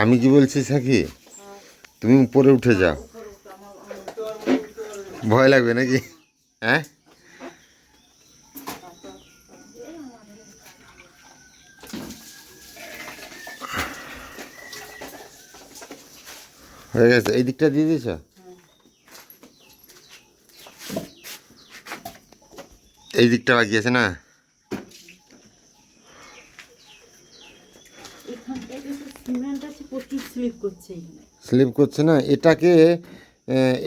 আমি কি বলছি সাকি, তুমি উপরে উঠে যাও, ভয় লাগবে নাকি? হ্যাঁ, হয়ে গেছে। এই দিকটা দিয়ে দিয়েছ? এই দিকটা বাকি আছে না? স্লিপ করছে না এটাকে।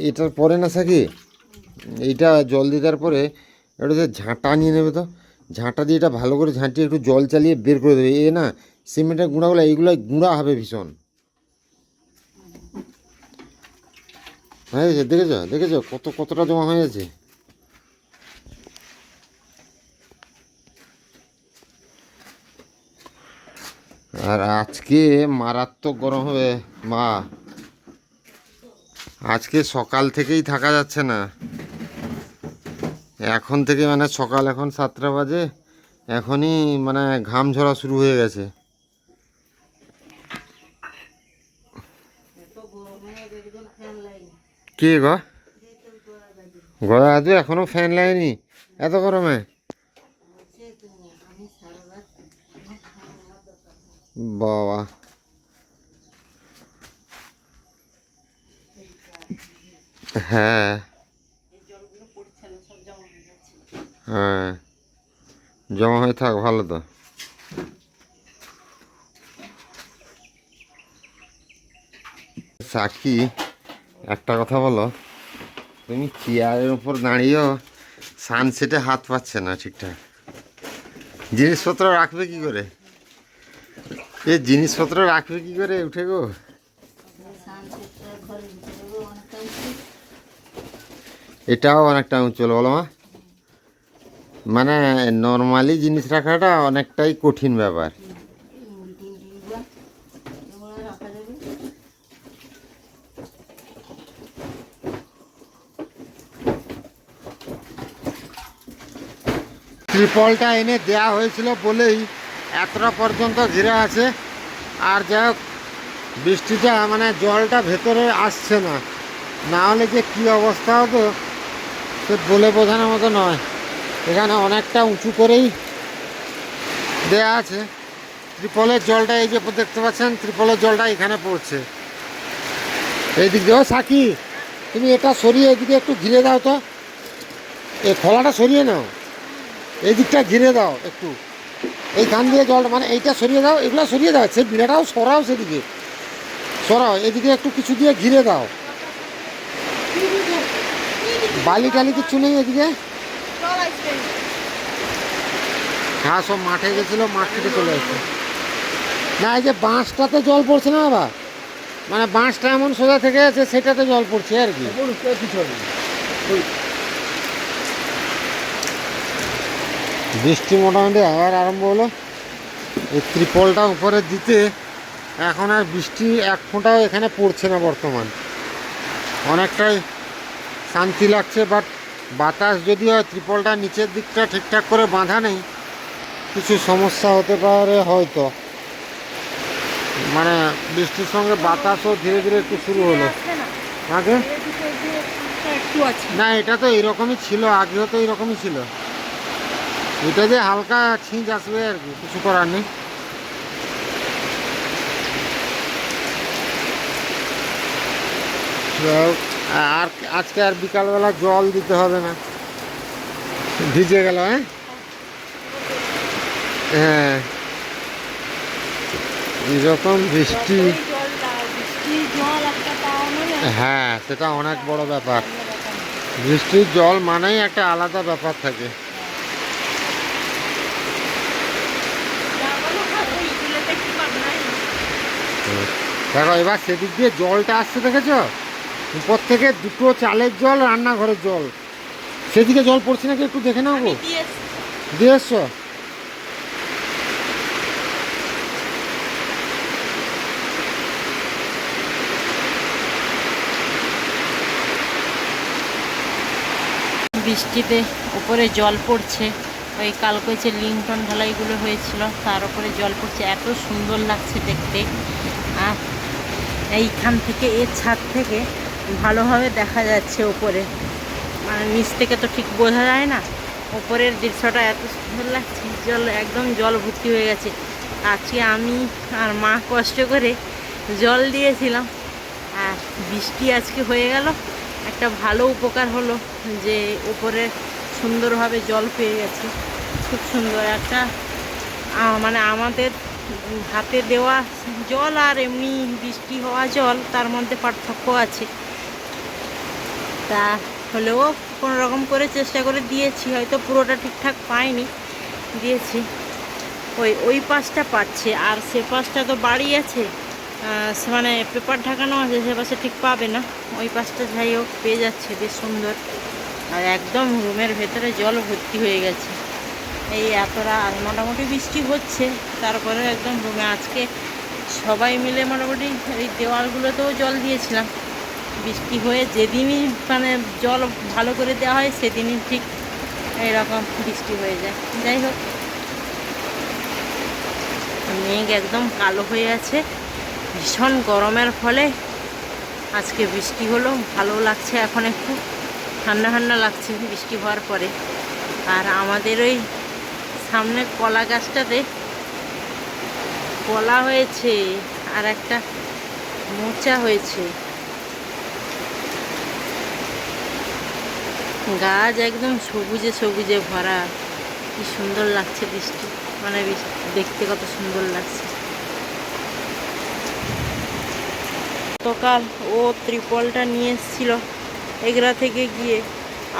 এটার পরে না সাকি, এইটা জল দিয়ে দেওয়ার পরে একটা যে ঝাঁটা নিয়ে নেবে, তো ঝাঁটা দিয়ে এটা ভালো করে ঝাঁটিয়ে একটু জল চালিয়ে বের করে দেবে। এ না সিমেন্টের গুঁড়াগুলো এইগুলো গুঁড়া হবে ভীষণ। হ্যাঁ, দেখেছো দেখেছো কতটা জমা হয়ে আছে। আর আজকে মারাত্মক গরম হবে মা। আজকে সকাল থেকেই থাকা যাচ্ছে না। এখন থেকে মানে সকাল এখন 7টা বাজে, এখনই মানে ঘাম ঝরা শুরু হয়ে গেছে। কে গো? গলা আজ এখনো ফ্যান লাইনি এত গরমে? বাবা, হ্যাঁ হ্যাঁ, জমা হয়ে থাক, ভালো তো। সাকি, একটা কথা বলো, তুমি চেয়ারের উপর দাঁড়িয়েও সানসেটে হাত পাচ্ছে না ঠিকঠাক। জিনিসপত্র রাখবে কি করে? এ জিনিসপত্র রাখবে কি করে উঠে গো? এটাও অনেকটা উঁচু বলো মা। মানে নর্মালি জিনিস রাখাটা অনেকটাই কঠিন ব্যাপার। ত্রিপলটা এনে দেয়া হয়েছিল বলেই এতটা পর্যন্ত ঘিরে আছে। আর যাই হোক, বৃষ্টিটা মানে জলটা ভেতরে আসছে না, না হলে যে কী অবস্থা হতো সে বলে বোঝানোর মতো নয়। এখানে অনেকটা উঁচু করেই দেয়া আছে। ত্রিপলের জলটা এই যে দেখতে পাচ্ছেন, ত্রিপলের জলটা এখানে পড়ছে এই দিক দিয়েও। সাকি, তুমি এটা সরিয়ে এদিকে একটু ঘিরে দাও তো, এই খোলাটা সরিয়ে নাও, এই দিকটা ঘিরে দাও একটু। এইখান দিয়ে জলটা মানে এইটা সরিয়ে দাও, এগুলো সরিয়ে দাও, সে বিড়াটাও সরাও, সেদিকে সরাও, এদিকে একটু কিছু দিয়ে ঘিরে দাও। বালি টালি কিচ্ছু নেই এদিকে? হ্যাঁ, সব মাঠে গেছিলো, মাঠ থেকে চলে আসছে। না, এই যে বাঁশটাতে জল পড়ছে না বাবা, মানে বাঁশটা এমন সোজা থেকে আছে সেটাতে জল পড়ছে আর কি। বৃষ্টি মোটামুটি আবার আরম্ভ হলো। এই ত্রিপলটা উপরে দিতে এখন আর বৃষ্টি এক ফোঁটাও এখানে পড়ছে না বর্তমান। অনেকটাই শান্তি লাগছে। বাট বাতাস যদি হয়, ত্রিপলটা নিচের দিকটা ঠিকঠাক করে বাঁধা নেই, কিছু সমস্যা হতে পারে হয়তো। মানে বৃষ্টির সঙ্গে বাতাসও ধীরে ধীরে একটু শুরু হলো। আগে না, এটা তো এইরকমই ছিল, আগেও তো এইরকমই ছিল। এটা যে হালকা ছিঁচ আসবে আর কি, কিছু করার নেই। আর আজকে আর বিকালবেলা জল দিতে হবে না, ভিজে গেল। হ্যাঁ হ্যাঁ, যখন বৃষ্টি, হ্যাঁ সেটা অনেক বড় ব্যাপার। বৃষ্টির জল মানেই একটা আলাদা ব্যাপার থাকে। দেখো এবার সেদিক দিয়ে জলটা আসছে, দেখেছো? উপর থেকে দুটো চালের জল, রান্নাঘরের জল, সেদিকে জল পড়ছে নাকি একটু দেখে নাও গো। দিয়ে এসছো? বৃষ্টিতে উপরে জল পড়ছে, ওই কালকে যে লিংটন ঢালাইগুলো হয়েছিল তার উপরে জল পড়ছে, এত সুন্দর লাগছে দেখতে। আর এইখান থেকে এর ছাদ থেকে ভালোভাবে দেখা যাচ্ছে ওপরে, মানে নিচ থেকে তো ঠিক বোঝা যায় না, ওপরের দৃশ্যটা এত সুন্দর লাগছে। জল একদম জল ভর্তি হয়ে গেছে। আজকে আমি আর মা কষ্ট করে জল দিয়েছিলাম, আর বৃষ্টি আজকে হয়ে গেল, একটা ভালো উপকার হলো যে উপরে সুন্দরভাবে জল পেয়ে গেছি। খুব সুন্দর একটা মানে আমাদের হাতে দেওয়া জল আর এমনি বৃষ্টি হওয়া জল, তার মধ্যে পার্থক্য আছে। তা হলেও কোনো রকম করে চেষ্টা করে দিয়েছি, হয়তো পুরোটা ঠিকঠাক পাইনি, দিয়েছি। ওই পাশটা পাচ্ছে, আর সে পাশটা তো বাড়ি আছে, সে মানে পেপার ঢাকানো আছে, সে পাশে ঠিক পাবে না। ওই পাশটা যাই হোক পেয়ে যাচ্ছে, বেশ সুন্দর। আর একদম রুমের ভেতরে জল ভর্তি হয়ে গেছে। এই এতটা মোটামুটি বৃষ্টি হচ্ছে, তারপরে একদম রুমে আজকে সবাই মিলে মোটামুটি এই দেওয়ালগুলোতেও জল দিয়েছিলাম। বৃষ্টি হয়ে যেদিনই মানে জল ভালো করে দেওয়া হয় সেদিনই ঠিক এরকম বৃষ্টি হয়ে যায়। যাই হোক, মেঘ একদম কালো হয়ে আছে, ভীষণ গরমের ফলে আজকে বৃষ্টি হলো, ভালো লাগছে। এখন একটু ঠান্ডা ঠান্ডা লাগছে বৃষ্টি হওয়ার পরে। আর আমাদের ওই সামনে কলা গাছটাতে কলা হয়েছে, আর একটা মোচা হয়েছে। গাছ একদম সবুজে সবুজে ভরা, কি সুন্দর লাগছে বৃষ্টি, মানে দেখতে কত সুন্দর লাগছে। গতকাল ও ত্রিপলটা নিয়ে এসেছিল এগরা থেকে গিয়ে,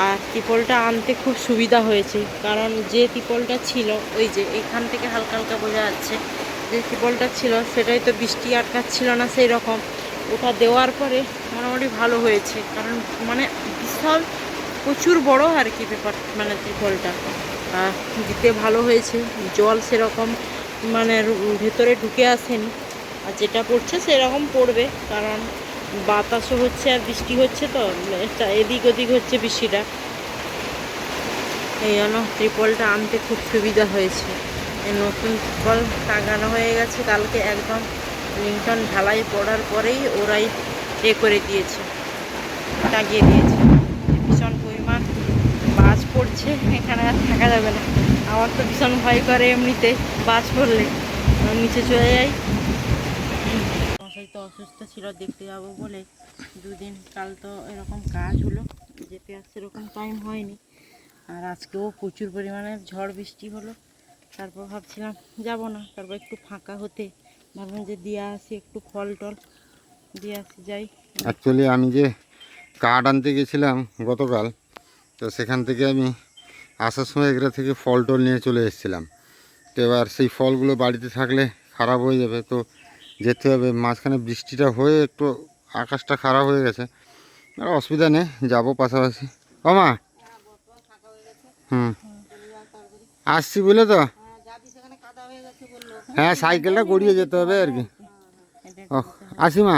আর ত্রিপলটা আনতে খুব সুবিধা হয়েছে, কারণ যে ত্রিপলটা ছিল ওই যে এখান থেকে হালকা হালকা বোঝা যাচ্ছে, যে ত্রিপলটা ছিল সেটাই তো বৃষ্টি আটকাচ্ছিল না সেই রকম। ওটা দেওয়ার পরে মোটামুটি ভালো হয়েছে, কারণ মানে বিশাল প্রচুর বড় আর কি পেপার, মানে ত্রিপলটা দিতে ভালো হয়েছে। জল সেরকম মানে ভেতরে ঢুকে আসেনি, আর যেটা পড়ছে সেরকম পড়বে, কারণ বাতাসও হচ্ছে আর বৃষ্টি হচ্ছে, তো এদিক ওদিক হচ্ছে বৃষ্টিটা। এই জন্য ত্রিপলটা আনতে খুব সুবিধা হয়েছে। এই নতুন ত্রিপল টাঙানো হয়ে গেছে, কালকে একদম লিংটন ঢালাই পড়ার পরেই ওরাই করে দিয়েছে, টাঙিয়ে দিয়েছে। ভীষণ পরিমাণ বাজ পড়ছে, এখানে আর থাকা যাবে না। আমার তো ভীষণ ভয় করে এমনিতে বাজ পড়লে, নিচে চলে যাই। মশাই তো অসুস্থ ছিল, দেখতে যাবো বলে দুদিন, কাল তো এরকম কাজ হলো, যেতে আর সেরকম টাইম হয়নি। আর আজকেও প্রচুর পরিমাণে ঝড় বৃষ্টি হলো, তারপর ভাবছিলাম যাব না, তারপর একটু ফাঁকা হতে ভাবলাম যে দিয়ে আসি, একটু ফল টল দিয়ে আসি। যাই, অ্যাকচুয়ালি আমি যে কাঠ আনতে গেছিলাম গতকাল, তো সেখান থেকে আমি আসার সময় এগুলো থেকে ফল টল নিয়ে চলে এসেছিলাম। তো এবার সেই ফলগুলো বাড়িতে থাকলে খারাপ হয়ে যাবে, তো যেতে হবে। মাঝখানে বৃষ্টিটা হয়ে একটু আকাশটা খারাপ হয়ে গেছে, আর অসুবিধা নেই, যাবো পাশাপাশি। ও মা, আসছি বুঝলে তো। হ্যাঁ, সাইকেলটা গড়িয়ে যেতে হবে আর কি। ও আসি মা।